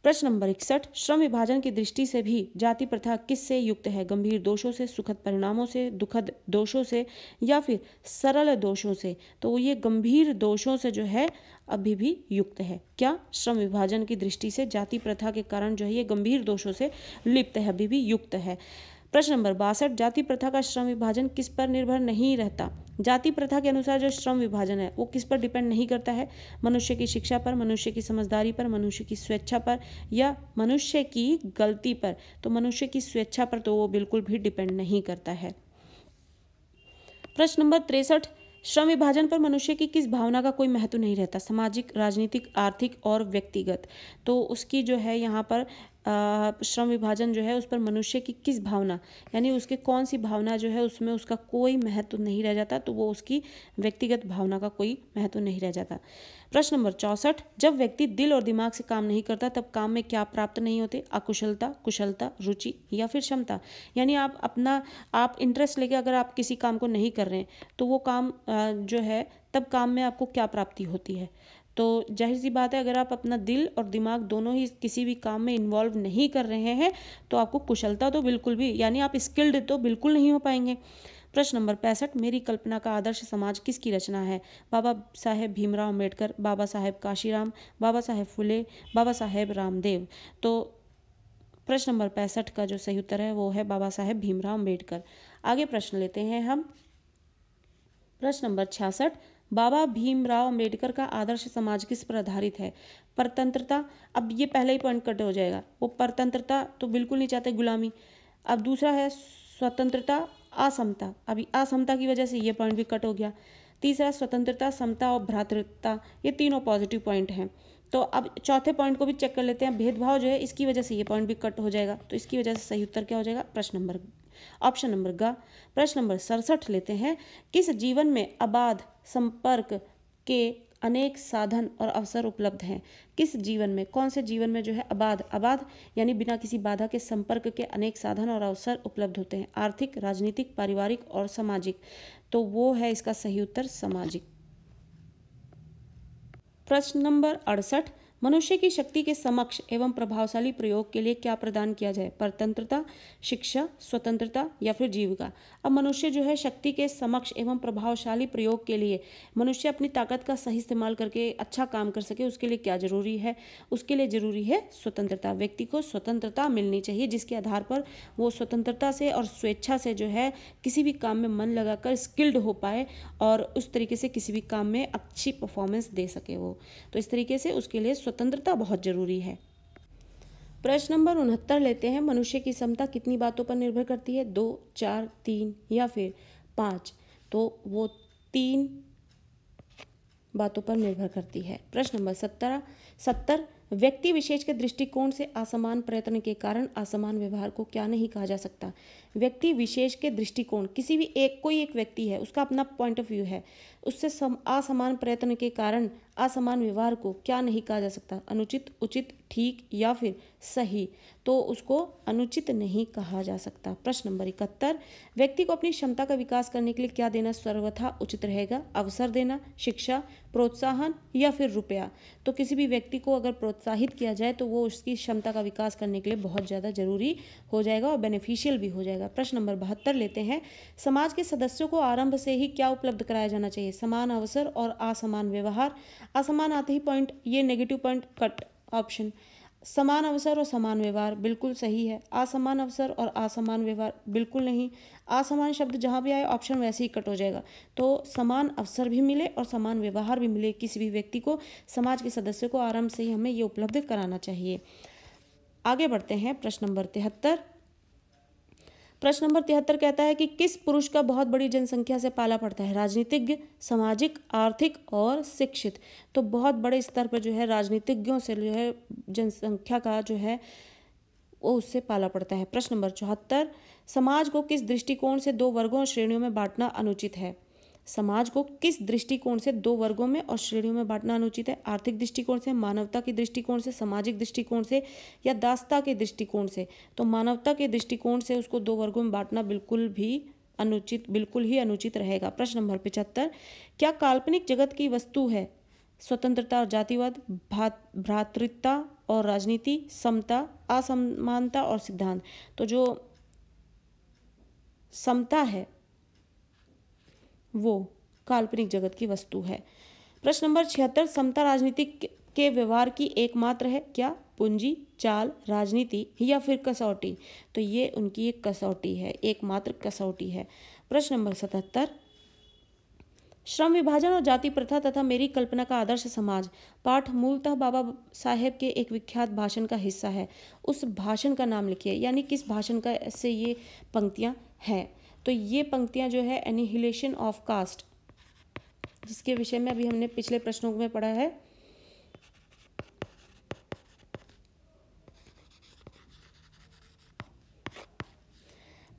प्रश्न नंबर 61 श्रम विभाजन की दृष्टि से भी जाति प्रथा किससे युक्त है? गंभीर दोषों से, सुखद परिणामों से, दुखद दोषों से, या फिर सरल दोषों से? तो ये गंभीर दोषों से जो है अभी भी युक्त है। क्या? श्रम विभाजन की दृष्टि से जाति प्रथा के कारण जो है ये गंभीर दोषों से लिप्त है, अभी भी युक्त है। प्रश्न नंबर 62 जाति प्रथा का श्रम विभाजन किस पर निर्भर नहीं रहता? जाति प्रथा के अनुसार जो श्रम विभाजन है वो किस पर डिपेंड नहीं करता है? मनुष्य की शिक्षा पर, मनुष्य की समझदारी पर, मनुष्य की स्वेच्छा पर, या मनुष्य की गलती पर? तो मनुष्य की स्वेच्छा पर तो वो बिल्कुल भी डिपेंड नहीं करता है। प्रश्न नंबर 63 श्रम विभाजन पर मनुष्य की किस भावना का कोई महत्व नहीं रहता? सामाजिक, राजनीतिक, आर्थिक और व्यक्तिगत? तो उसकी जो है यहाँ पर श्रम विभाजन जो है उस पर मनुष्य की किस भावना, यानी उसके कौन सी भावना जो है उसमें उसका कोई महत्व नहीं रह जाता, तो वो उसकी व्यक्तिगत भावना का कोई महत्व नहीं रह जाता। प्रश्न नंबर 64 जब व्यक्ति दिल और दिमाग से काम नहीं करता तब काम में क्या प्राप्त नहीं होते? अकुशलता, कुशलता, रुचि या फिर क्षमता? यानी आप इंटरेस्ट लेके अगर आप किसी काम को नहीं कर रहे हैं तो वो काम जो है तब काम में आपको क्या प्राप्ति होती है? तो जाहिर सी बात है अगर आप अपना दिल और दिमाग दोनों ही किसी भी काम में इन्वॉल्व नहीं कर रहे हैं तो आपको कुशलता तो बिल्कुल भी, यानी आप स्किल्ड तो बिल्कुल नहीं हो पाएंगे। प्रश्न नंबर 65 मेरी कल्पना का आदर्श समाज किसकी रचना है? बाबा साहेब भीमराव अम्बेडकर, बाबा साहेब काशीराम, बाबा साहेब फुले, बाबा साहेब रामदेव? तो प्रश्न नंबर 65 का जो सही उत्तर है वो है बाबा साहेब भीमराव अम्बेडकर। आगे प्रश्न लेते हैं हम। प्रश्न नंबर 66 बाबा भीमराव अम्बेडकर का आदर्श समाज किस पर आधारित है? परतंत्रता, अब ये पहले ही पॉइंट कट हो जाएगा, वो परतंत्रता तो बिल्कुल नहीं चाहते, गुलामी। अब दूसरा है स्वतंत्रता, असमता, अभी असमता की वजह से ये पॉइंट भी कट हो गया। तीसरा स्वतंत्रता, समता और भ्रातृत्वता, ये तीनों पॉजिटिव पॉइंट हैं। तो अब चौथे पॉइंट को भी चेक कर लेते हैं। भेदभाव जो है इसकी वजह से ये पॉइंट भी कट हो जाएगा, तो इसकी वजह से सही उत्तर क्या हो जाएगा? ऑप्शन नंबर ग। प्रश्न नंबर 67 लेते हैं। किस जीवन में अबाध संपर्क के अनेक साधन और अवसर उपलब्ध हैं। किस जीवन में, कौन से जीवन में जो है अबाध यानी बिना किसी बाधा के संपर्क के अनेक साधन और अवसर उपलब्ध होते हैं? आर्थिक, राजनीतिक, पारिवारिक और सामाजिक। तो वो है इसका सही उत्तर सामाजिक। प्रश्न नंबर 68, मनुष्य की शक्ति के समक्ष एवं प्रभावशाली प्रयोग के लिए क्या प्रदान किया जाए? परतंत्रता, शिक्षा, स्वतंत्रता या फिर जीविका। अब मनुष्य जो है शक्ति के समक्ष एवं प्रभावशाली प्रयोग के लिए, मनुष्य अपनी ताकत का सही इस्तेमाल करके अच्छा काम कर सके, उसके लिए क्या जरूरी है? उसके लिए जरूरी है स्वतंत्रता। व्यक्ति को स्वतंत्रता मिलनी चाहिए जिसके आधार पर वो स्वतंत्रता से और स्वेच्छा से जो है किसी भी काम में मन लगाकर स्किल्ड हो पाए और उस तरीके से किसी भी काम में अच्छी परफॉर्मेंस दे सके वो। तो इस तरीके से उसके लिए स्वतंत्रता बहुत जरूरी है। प्रश्न नंबर 69 लेते हैं। मनुष्य की क्षमता कितनी बातों पर निर्भर करती है? 2, 4, 3 या फिर 5। तो वो 3 बातों पर निर्भर करती है। प्रश्न नंबर 70, व्यक्ति विशेष के दृष्टिकोण से असमान प्रयत्न के कारण असमान व्यवहार को क्या नहीं कहा जा सकता? व्यक्ति विशेष के दृष्टिकोण, किसी भी कोई एक व्यक्ति है, उसका अपना पॉइंट ऑफ व्यू है, उससे असमान प्रयत्न के कारण असमान व्यवहार को क्या नहीं कहा जा सकता? अनुचित, उचित, ठीक या फिर सही। तो उसको अनुचित नहीं कहा जा सकता। प्रश्न नंबर 71, व्यक्ति को अपनी क्षमता का विकास करने के लिए क्या देना सर्वथा उचित रहेगा? अवसर देना, शिक्षा, प्रोत्साहन या फिर रुपया। तो किसी भी व्यक्ति को अगर प्रोत्साहित किया जाए तो वो उसकी क्षमता का विकास करने के लिए बहुत ज़्यादा जरूरी हो जाएगा और बेनिफिशियल भी हो जाएगा। प्रश्न नंबर 72 लेते हैं। समाज के सदस्यों को आरंभ से ही क्या उपलब्ध कराया जाना चाहिए? समान अवसर और असमान व्यवहार। असमान आते ही पॉइंट, ये नेगेटिव पॉइंट कट ऑप्शन। समान अवसर और समान व्यवहार बिल्कुल सही है। असमान अवसर और असमान व्यवहार बिल्कुल नहीं। असमान शब्द जहाँ भी आए ऑप्शन वैसे ही कट हो जाएगा। तो समान अवसर भी मिले और समान व्यवहार भी मिले किसी भी व्यक्ति को, समाज के सदस्यों को आरंभ से ही हमें ये उपलब्ध कराना चाहिए। आगे बढ़ते हैं। प्रश्न नंबर 73। प्रश्न नंबर 73 कहता है कि किस पुरुष का बहुत बड़ी जनसंख्या से पाला पड़ता है? राजनीतिज्ञ, सामाजिक, आर्थिक और शिक्षित। तो बहुत बड़े स्तर पर जो है राजनीतिज्ञों से जो है जनसंख्या का जो है वो उससे पाला पड़ता है। प्रश्न नंबर 74, समाज को किस दृष्टिकोण से 2 वर्गों और श्रेणियों में बांटना अनुचित है? समाज को किस दृष्टिकोण से 2 वर्गों में और श्रेणियों में बांटना अनुचित है? आर्थिक दृष्टिकोण से, मानवता के दृष्टिकोण से, सामाजिक दृष्टिकोण से या दासता के दृष्टिकोण से? तो मानवता के दृष्टिकोण से उसको 2 वर्गों में बांटना बिल्कुल ही अनुचित रहेगा। प्रश्न नंबर 75, क्या काल्पनिक जगत की वस्तु है स्वतंत्रता और जातिवाद, भ्रातृत्वता और राजनीति, समता, असमानता और सिद्धांत? तो जो समता है वो काल्पनिक जगत की वस्तु है। प्रश्न नंबर 76, समता राजनीति के व्यवहार की एकमात्र है? क्या पूंजी, चाल, राजनीति या फिर कसौटी? तो ये उनकी एक कसौटी है, एकमात्र कसौटी है। प्रश्न नंबर 77, श्रम विभाजन और जाति प्रथा तथा मेरी कल्पना का आदर्श समाज पाठ मूलतः बाबा साहेब के एक विख्यात भाषण का हिस्सा है। उस भाषण का नाम लिखिए, यानी किस भाषण का से ये पंक्तियां हैं? तो ये पंक्तियां जो है एनिहिलेशन ऑफ कास्ट, जिसके विषय में अभी हमने पिछले प्रश्नों में पढ़ा है।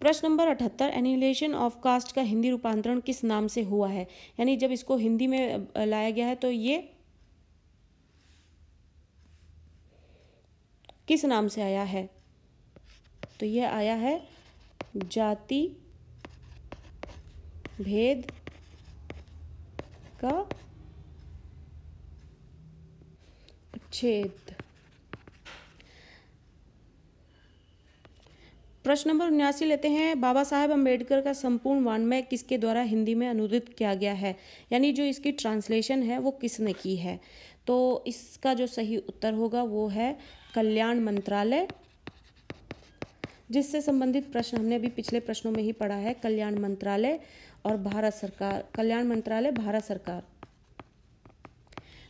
प्रश्न नंबर 78, एनिहिलेशन ऑफ कास्ट का हिंदी रूपांतरण किस नाम से हुआ है? यानी जब इसको हिंदी में लाया गया है तो ये किस नाम से आया है? तो ये आया है जाति भेद का उच्छेद। प्रश्न नंबर 79 लेते हैं। बाबा साहेब अम्बेडकर का संपूर्ण वाङ्मय किसके द्वारा हिंदी में अनुदित किया गया है? यानी जो इसकी ट्रांसलेशन है वो किसने की है? तो इसका जो सही उत्तर होगा वो है कल्याण मंत्रालय। जिससे संबंधित प्रश्न हमने अभी पिछले प्रश्नों में ही पढ़ा है। कल्याण मंत्रालय और भारत सरकार, कल्याण मंत्रालय भारत सरकार।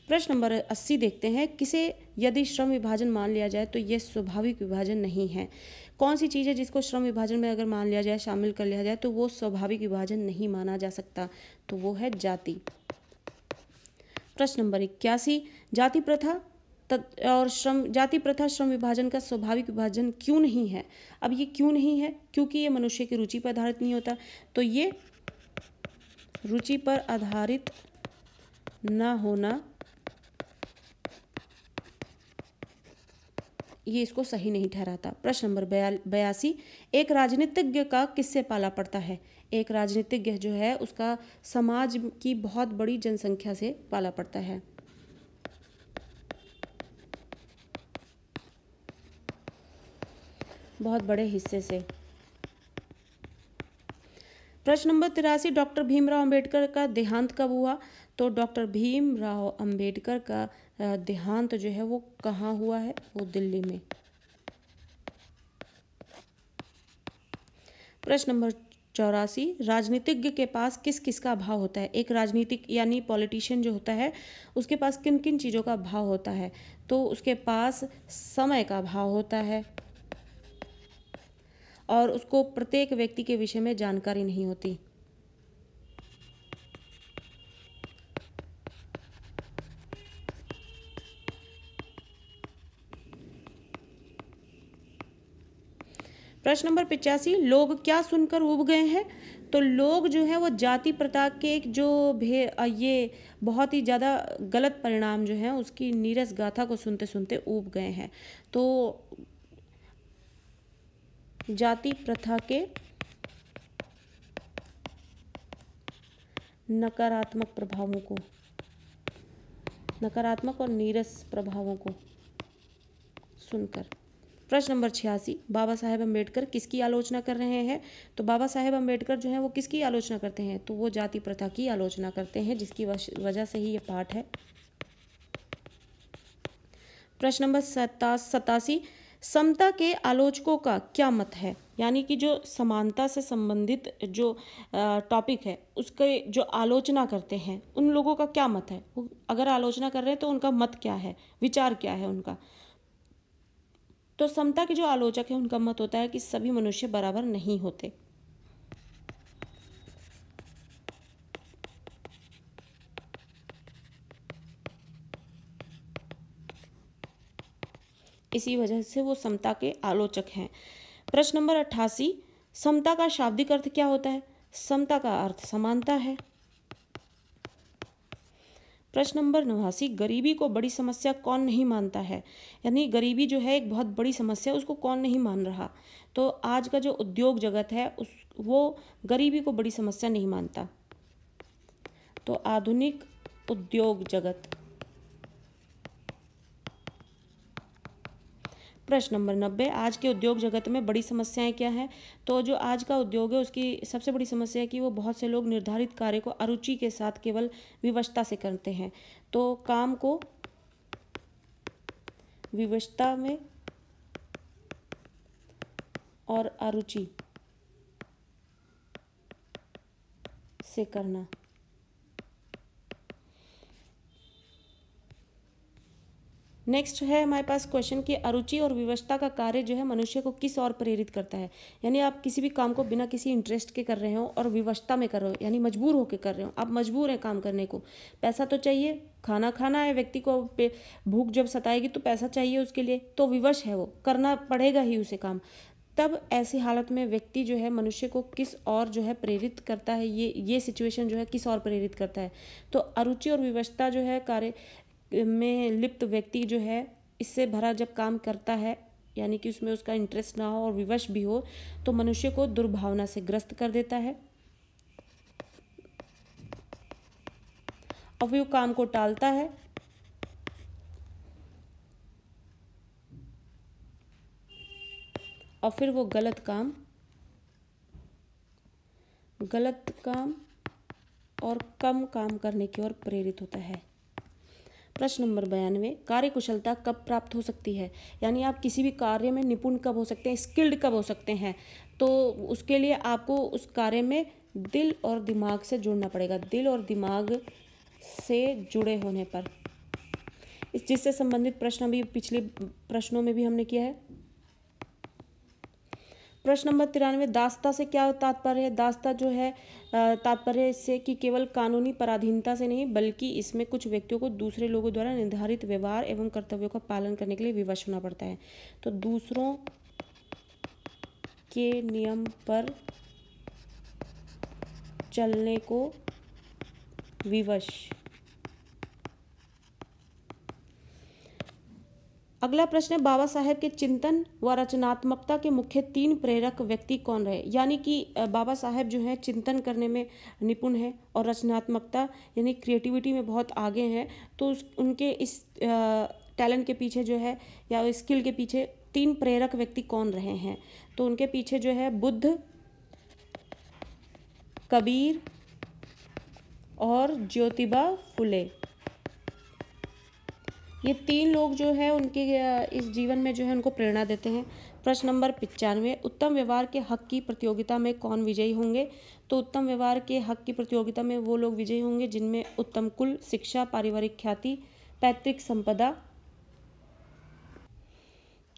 प्रश्न नंबर 80 देखते हैं। किसे यदि श्रम विभाजन मान लिया जाए तो यह स्वाभाविक विभाजन नहीं है? कौन सी चीज़ है जिसको श्रम विभाजन में अगर मान लिया जाए, शामिल कर लिया जाए तो वो स्वाभाविक विभाजन नहीं माना जा सकता? तो वो है जाति। प्रश्न नंबर 81, जाति प्रथा श्रम विभाजन का स्वाभाविक विभाजन क्यों नहीं है? अब ये क्यों नहीं है? क्योंकि ये मनुष्य की रुचि पर आधारित नहीं होता। तो ये रुचि पर आधारित ना होना, ये इसको सही नहीं ठहराता। प्रश्न नंबर 82, एक राजनीतिज्ञ का किससे पाला पड़ता है? एक राजनीतिज्ञ जो है उसका समाज की बहुत बड़ी जनसंख्या से पाला पड़ता है। बहुत बड़े हिस्से से। प्रश्न नंबर 83, डॉक्टर भीमराव अंबेडकर का देहांत कब हुआ? तो डॉक्टर भीमराव अंबेडकर का देहांत जो है वो कहाँ हुआ है? वो दिल्ली में। प्रश्न नंबर 84, राजनीतिज्ञ के पास किस किस का अभाव होता है? एक राजनीतिक यानी पॉलिटिशियन जो होता है उसके पास किन किन चीज़ों का अभाव होता है? तो उसके पास समय का अभाव होता है और उसको प्रत्येक व्यक्ति के विषय में जानकारी नहीं होती। प्रश्न नंबर 85, लोग क्या सुनकर ऊब गए हैं? तो लोग जो है वो जाति प्रथा के एक जो ये बहुत ही ज़्यादा गलत परिणाम जो है उसकी नीरस गाथा को सुनते सुनते ऊब गए हैं। तो जाति प्रथा के नकारात्मक और नीरस प्रभावों को सुनकर। प्रश्न नंबर 86, बाबा साहेब अम्बेडकर किसकी आलोचना कर रहे हैं? तो बाबा साहेब अम्बेडकर जो है वो किसकी आलोचना करते हैं? तो वो जाति प्रथा की आलोचना करते हैं, जिसकी वजह से ही ये पाठ है। प्रश्न नंबर 87, समता के आलोचकों का क्या मत है? यानी कि जो समानता से संबंधित जो टॉपिक है उसके जो आलोचना करते हैं उन लोगों का क्या मत है? वो अगर आलोचना कर रहे हैं तो उनका मत क्या है, विचार क्या है उनका? तो समता के जो आलोचक हैं उनका मत होता है कि सभी मनुष्य बराबर नहीं होते। इसी वजह से वो समता के आलोचक हैं। प्रश्न नंबर 88, समता का शाब्दिक अर्थ क्या होता है? समता का अर्थ समानता है। प्रश्न नंबर 89, गरीबी को बड़ी समस्या कौन नहीं मानता है? यानी गरीबी जो है एक बहुत बड़ी समस्या, उसको कौन नहीं मान रहा? तो आज का जो उद्योग जगत है वो गरीबी को बड़ी समस्या नहीं मानता। तो आधुनिक उद्योग जगत। प्रश्न नंबर 90, आज के उद्योग जगत में बड़ी समस्याएं क्या हैं? तो जो आज का उद्योग है उसकी सबसे बड़ी समस्या है कि वो बहुत से लोग निर्धारित कार्य को अरुचि के साथ केवल विवशता से करते हैं। तो काम को विवशता में और अरुचि से करना। नेक्स्ट है हमारे पास क्वेश्चन कि अरुचि और विवशता का कार्य जो है मनुष्य को किस ओर प्रेरित करता है? यानी आप किसी भी काम को बिना किसी इंटरेस्ट के कर रहे हो और विवशता में कर रहे हो, यानी मजबूर होकर कर रहे हो, आप मजबूर हैं काम करने को, पैसा तो चाहिए, खाना खाना है व्यक्ति को, भूख जब सताएगी तो पैसा चाहिए उसके लिए, तो विवश है, वो करना पड़ेगा ही उसे काम। तब ऐसी हालत में व्यक्ति जो है मनुष्य को किस ओर जो है प्रेरित करता है? ये सिचुएशन जो है किस ओर प्रेरित करता है? तो अरुचि और विवशता जो है कार्य में लिप्त व्यक्ति जो है इससे भरा जब काम करता है, यानी कि उसमें उसका इंटरेस्ट ना हो और विवश भी हो, तो मनुष्य को दुर्भावना से ग्रस्त कर देता है और वो काम को टालता है और फिर वो गलत काम और कम काम करने की ओर प्रेरित होता है। प्रश्न नंबर 92, कार्य कुशलता कब प्राप्त हो सकती है? यानी आप किसी भी कार्य में निपुण कब हो सकते हैं, स्किल्ड कब हो सकते हैं? तो उसके लिए आपको उस कार्य में दिल और दिमाग से जुड़ना पड़ेगा, दिल और दिमाग से जुड़े होने पर। इस जिससे संबंधित प्रश्न अभी पिछले प्रश्नों में भी हमने किया है। प्रश्न नंबर 93, दासता से क्या तात्पर्य है? दासता जो है तात्पर्य इससे कि केवल कानूनी पराधीनता से नहीं, बल्कि इसमें कुछ व्यक्तियों को दूसरे लोगों द्वारा निर्धारित व्यवहार एवं कर्तव्यों का पालन करने के लिए विवश होना पड़ता है। तो दूसरों के नियम पर चलने को विवश अगला प्रश्न है, बाबा साहेब के चिंतन व रचनात्मकता के मुख्य 3 प्रेरक व्यक्ति कौन रहे? यानी कि बाबा साहेब जो है चिंतन करने में निपुण है और रचनात्मकता यानी क्रिएटिविटी में बहुत आगे हैं। तो उनके इस टैलेंट के पीछे जो है या स्किल के पीछे 3 प्रेरक व्यक्ति कौन रहे हैं? तो उनके पीछे जो है बुद्ध, कबीर और ज्योतिबा फुले, ये 3 लोग जो है उनके इस जीवन में जो है उनको प्रेरणा देते हैं। प्रश्न नंबर 95, उत्तम व्यवहार के हक की प्रतियोगिता में कौन विजयी होंगे? तो उत्तम व्यवहार के हक की प्रतियोगिता में वो लोग विजयी होंगे जिनमें उत्तम कुल, शिक्षा, पारिवारिक ख्याति, पैतृक संपदा।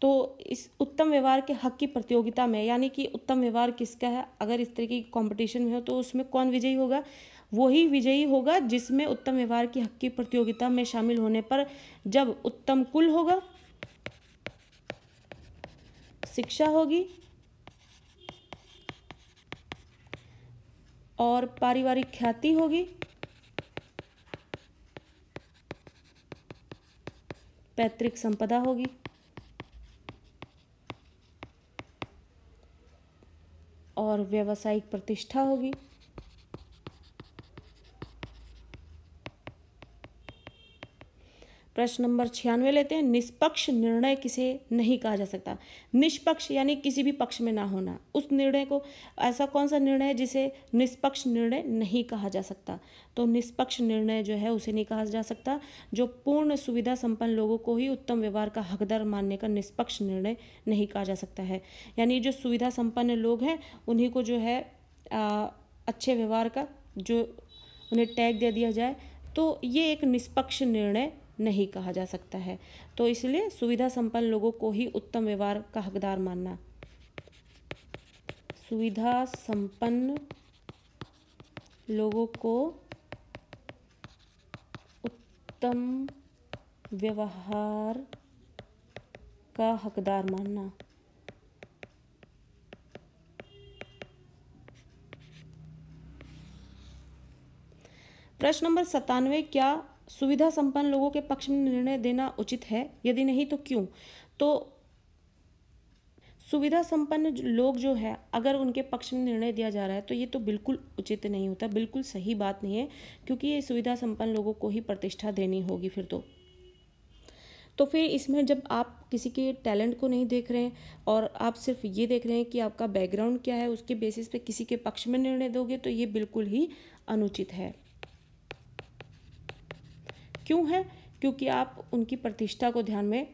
तो इस उत्तम व्यवहार के हक की प्रतियोगिता में यानी कि उत्तम व्यवहार किसका है, अगर इस तरीके की कंपटीशन में हो तो उसमें कौन विजयी होगा? वही विजयी होगा जिसमें उत्तम व्यवहार की हक की प्रतियोगिता में शामिल होने पर जब उत्तम कुल होगा, शिक्षा होगी और पारिवारिक ख्याति होगी, पैतृक संपदा होगी और व्यावसायिक प्रतिष्ठा होगी। प्रश्न नंबर 96 लेते हैं, निष्पक्ष निर्णय किसे नहीं कहा जा सकता? निष्पक्ष यानी किसी भी पक्ष में ना होना, उस निर्णय को, ऐसा कौन सा निर्णय है जिसे निष्पक्ष निर्णय नहीं कहा जा सकता? तो निष्पक्ष निर्णय जो है उसे नहीं कहा जा सकता जो पूर्ण सुविधा संपन्न लोगों को ही उत्तम व्यवहार का हकदार मानने का निष्पक्ष निर्णय नहीं कहा जा सकता है। यानी जो सुविधा संपन्न लोग हैं उन्हीं को जो है अच्छे व्यवहार का जो उन्हें टैग दे दिया जाए, तो ये एक निष्पक्ष निर्णय नहीं कहा जा सकता है। तो इसलिए सुविधा संपन्न लोगों को ही उत्तम व्यवहार का हकदार मानना, सुविधा संपन्न लोगों को उत्तम व्यवहार का हकदार मानना। प्रश्न नंबर 97, क्या सुविधा संपन्न लोगों के पक्ष में निर्णय देना उचित है? यदि नहीं तो क्यों? तो सुविधा संपन्न लोग जो है अगर उनके पक्ष में निर्णय दिया जा रहा है तो ये तो बिल्कुल उचित नहीं होता, बिल्कुल सही बात नहीं है, क्योंकि ये सुविधा संपन्न लोगों को ही प्रतिष्ठा देनी होगी फिर तो फिर इसमें जब आप किसी के टैलेंट को नहीं देख रहे हैं और आप सिर्फ ये देख रहे हैं कि आपका बैकग्राउंड क्या है, उसके बेसिस पे किसी के पक्ष में निर्णय दोगे तो ये बिल्कुल ही अनुचित है। क्यों है? क्योंकि आप उनकी प्रतिष्ठा को ध्यान में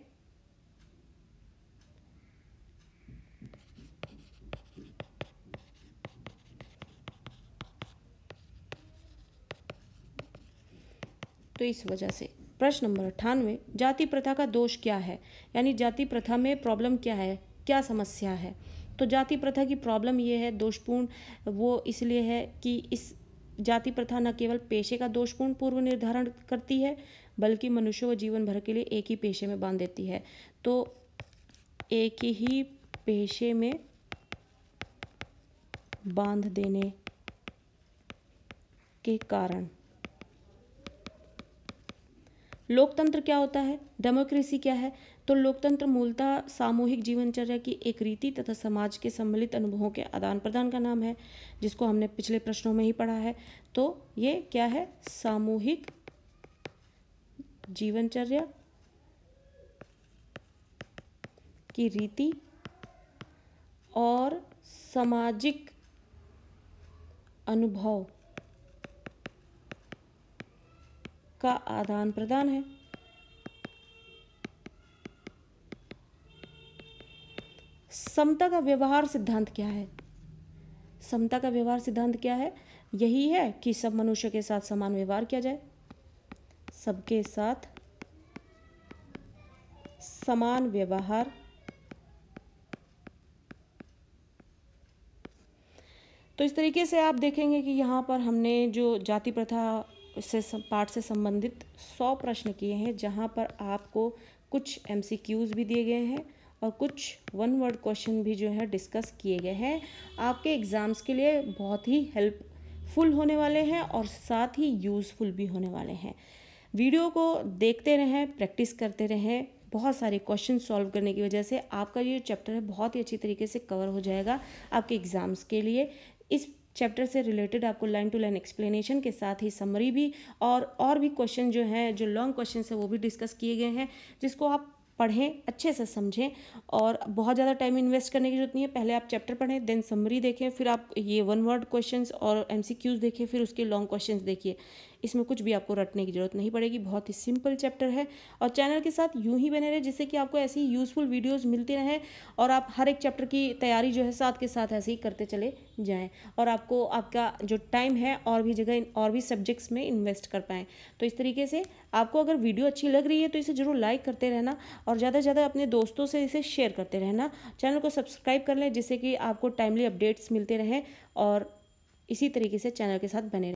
तो इस वजह से। प्रश्न नंबर 98, जाति प्रथा का दोष क्या है? यानी जाति प्रथा में प्रॉब्लम क्या है, क्या समस्या है? तो जाति प्रथा की प्रॉब्लम ये है, दोषपूर्ण वो इसलिए है कि इस जाति प्रथा न केवल पेशे का दोषपूर्ण पूर्व निर्धारण करती है बल्कि मनुष्य को जीवन भर के लिए एक ही पेशे में बांध देती है। तो एक ही पेशे में बांध देने के कारण। लोकतंत्र क्या होता है? डेमोक्रेसी क्या है? तो लोकतंत्र मूलतः सामूहिक जीवनचर्या की एक रीति तथा समाज के सम्मिलित अनुभवों के आदान प्रदान का नाम है, जिसको हमने पिछले प्रश्नों में ही पढ़ा है। तो ये क्या है? सामूहिक जीवनचर्या की रीति और सामाजिक अनुभव का आदान प्रदान है। समता का व्यवहार सिद्धांत क्या है? समता का व्यवहार सिद्धांत क्या है? यही है कि सब मनुष्य के साथ समान व्यवहार किया जाए, सबके साथ समान व्यवहार। तो इस तरीके से आप देखेंगे कि यहाँ पर हमने जो जाति प्रथा से पाठ से संबंधित 100 प्रश्न किए हैं, जहाँ पर आपको कुछ MCQs भी दिए गए हैं और कुछ 1 वर्ड क्वेश्चन भी जो है डिस्कस किए गए हैं। आपके एग्ज़ाम्स के लिए बहुत ही हेल्पफुल होने वाले हैं और साथ ही यूज़फुल भी होने वाले हैं। वीडियो को देखते रहें, प्रैक्टिस करते रहें, बहुत सारे क्वेश्चन सॉल्व करने की वजह से आपका ये चैप्टर है बहुत ही अच्छी तरीके से कवर हो जाएगा आपके एग्ज़ाम्स के लिए। इस चैप्टर से रिलेटेड आपको लाइन टू लाइन एक्सप्लेनेशन के साथ ही समरी भी और भी क्वेश्चन जो हैं, जो लॉन्ग क्वेश्चन है वो भी डिस्कस किए गए हैं, जिसको आप पढ़ें, अच्छे से समझें और बहुत ज़्यादा टाइम इन्वेस्ट करने की जरूरत नहीं है। पहले आप चैप्टर पढ़ें, देन समरी देखें, फिर आप ये 1 वर्ड क्वेश्चंस और MCQs देखें, फिर उसके लॉन्ग क्वेश्चंस देखिए। इसमें कुछ भी आपको रटने की जरूरत नहीं पड़ेगी, बहुत ही सिंपल चैप्टर है। और चैनल के साथ यूं ही बने रहे जिससे कि आपको ऐसी यूज़फुल वीडियोज़ मिलती रहें और आप हर एक चैप्टर की तैयारी जो है साथ के साथ ऐसे ही करते चले जाएँ और आपको आपका जो टाइम है और भी जगह और भी सब्जेक्ट्स में इन्वेस्ट कर पाएँ। तो इस तरीके से आपको अगर वीडियो अच्छी लग रही है तो इसे ज़रूर लाइक करते रहना और ज़्यादा से ज़्यादा अपने दोस्तों से इसे शेयर करते रहना। चैनल को सब्सक्राइब कर लें जिससे कि आपको टाइमली अपडेट्स मिलते रहें और इसी तरीके से चैनल के साथ बने रहें।